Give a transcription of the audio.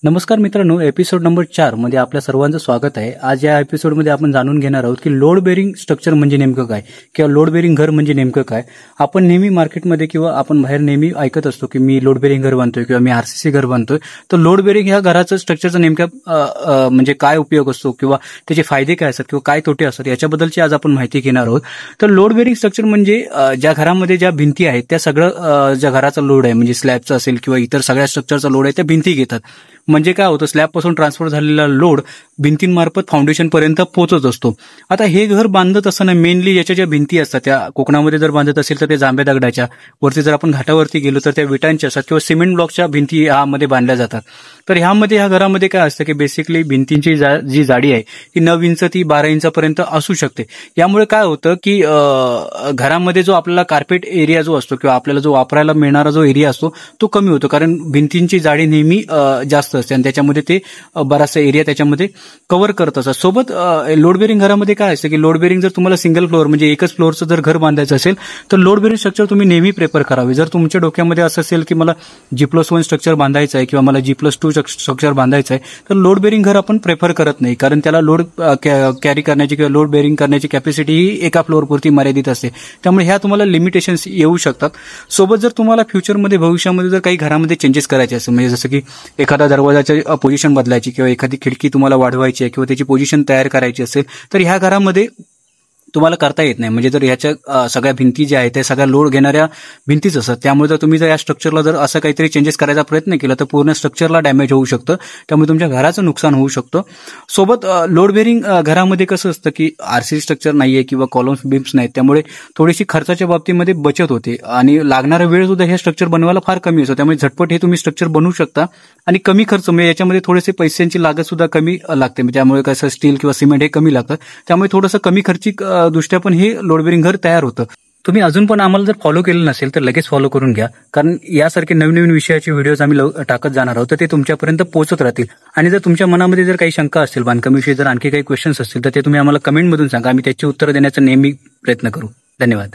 नमस्कार मित्रांनो, episode number 4 मध्ये आपल्या सर्वांचं स्वागत आहे. आज या एपिसोडमध्ये आपण जाणून घेणार आहोत की लोड बेरिंग स्ट्रक्चर म्हणजे नेमकं काय किंवा लोड बेरिंग घर म्हणजे नेमकं काय. आपण नेहमी मार्केटमध्ये किंवा आपण बाहेर नेहमी ऐकत असतो की मी लोड बेरिंग घर बांधतोय किंवा मी आरसीसी घर बांधतोय. तर लोड बेरिंग ह्या घराचं स्ट्रक्चरचा नेमका म्हणजे काय उपयोग असतो किंवा त्याचे फायदे काय असतात किंवा काय तोटे असतात याच्याबद्दलची आज आपण माहिती घेणार आहोत. तर लोड बेरिंग स्ट्रक्चर म्हणजे ज्या घरामध्ये ज्या भिंती आहेत त्या सगळं ज्या घराचा लोड आहे म्हणजे स्लॅबचा असेल किंवा इतर सगळ्या स्ट्रक्चरचा लोड आहे त्या भिंती घेतात. म्हणजे काय होतं, स्लॅबपासून ट्रान्सफर झालेला लोड भिंतींमार्फत फाउंडेशन पर्यंत पोहोचत असतो. आता हे घर बांधत असताना मेनली याच्या ज्या भिंती असतात त्या कोकणामध्ये जर बांधत असेल तर ते जांभ्या दगडाच्या वरती, जर आपण घाटावरती गेलो तर त्या विटांच्या असतात किंवा सिमेंट ब्लॉकच्या भिंती ह्यामध्ये बांधल्या जातात. तर ह्या घरामध्ये काय असतं की बेसिकली भिंतींची जी जाडी आहे ती 9 इंच ती 12 इंचापर्यंत असू शकते. यामुळे काय होतं की घरामध्ये जो आपल्याला कार्पेट एरिया जो असतो किंवा आपल्याला जो वापरायला मिळणारा जो एरिया असतो तो कमी होतो, कारण भिंतींची जाडी नेहमी जास्त असते आणि त्याच्यामध्ये ते बराचसा एरिया त्याच्यामध्ये कव्हर करत असतात. सोबत लोड बेरिंग घरामध्ये काय असतं की लोड बेरिंग जर तुम्हाला सिंगल फ्लोअर म्हणजे एकच फ्लोअरचं जर घर बांधायचं असेल तर लोड बेरिंग स्ट्रक्चर तुम्ही नेहमी प्रेफर करावे. जर तुमच्या डोक्यामध्ये असं असेल की मला G+1 स्ट्रक्चर बांधायचं आहे किंवा मला G+2 स्ट्रक्चर बांधायचं आहे तर लोड बेरिंग घर आपण प्रेफर करत नाही, कारण त्याला लोड कॅरी करण्याची किंवा लोड बेरिंग करण्याची कॅपॅसिटी ही एका फ्लोअरपुरती मर्यादित असते. त्यामुळे ह्या तुम्हाला लिमिटेशन्स येऊ शकतात. सोबत जर तुम्हाला फ्युचरमध्ये भविष्यामध्ये जर काही घरामध्ये चेंजेस करायचे असेल म्हणजे जसं की एखादा दरवाजाची पोझिशन बदलायची किंवा एखादी खिडकी तुम्हाला वाढवायची आहे किंवा त्याची पोझिशन तयार करायची असेल तर ह्या घरामध्ये तुम्हाला करता येत नाही. म्हणजे जर ह्याच्या सगळ्या भिंती ज्या आहेत त्या सगळ्या लोड घेणाऱ्या भिंतीच असतात. त्यामुळे जर तुम्ही जर या स्ट्रक्चरला जर असं काहीतरी चेंजेस करायचा प्रयत्न केला तर पूर्ण स्ट्रक्चरला डॅमेज होऊ शकतं, त्यामुळे तुमच्या घराचं नुकसान होऊ शकतं. सोबत लोड बेरिंग घरामध्ये कसं असतं की आरसी स्ट्रक्चर नाहीये किंवा कॉलम्स बीम्स नाहीत, त्यामुळे थोडीशी खर्चाच्या बाबतीमध्ये बचत होते आणि लागणारा वेळ सुद्धा हे स्ट्रक्चर बनवायला फार कमी असतो. त्यामुळे झटपट हे तुम्ही स्ट्रक्चर बनवू शकता आणि कमी खर्च म्हणजे याच्यामध्ये थोडेसे पैशांची लागत सुद्धा कमी लागते. त्यामुळे कसं स्टील किंवा सिमेंट हे कमी लागतं, त्यामुळे थोडंसं कमी खर्चिक दृष्ट्या पण हे लोड बेरिंग घर तयार होतं. तुम्ही अजून पण आम्हाला जर फॉलो केलं नसेल तर लगेच फॉलो करून घ्या, कारण यासारखे नवीन विषयाचे व्हिडिओज आम्ही टाकत जाणार आहोत तर ते तुमच्यापर्यंत पोहोचत राहतील. आणि जर तुमच्या मनामध्ये जर काही शंका असतील बांधकामाविषयी, जर आणखी काही क्वेश्चन्स असतील तर ते तुम्ही आम्हाला कमेंटमधून सांगा, आम्ही त्याची उत्तरं देण्याचा नेहमी प्रयत्न करू. धन्यवाद.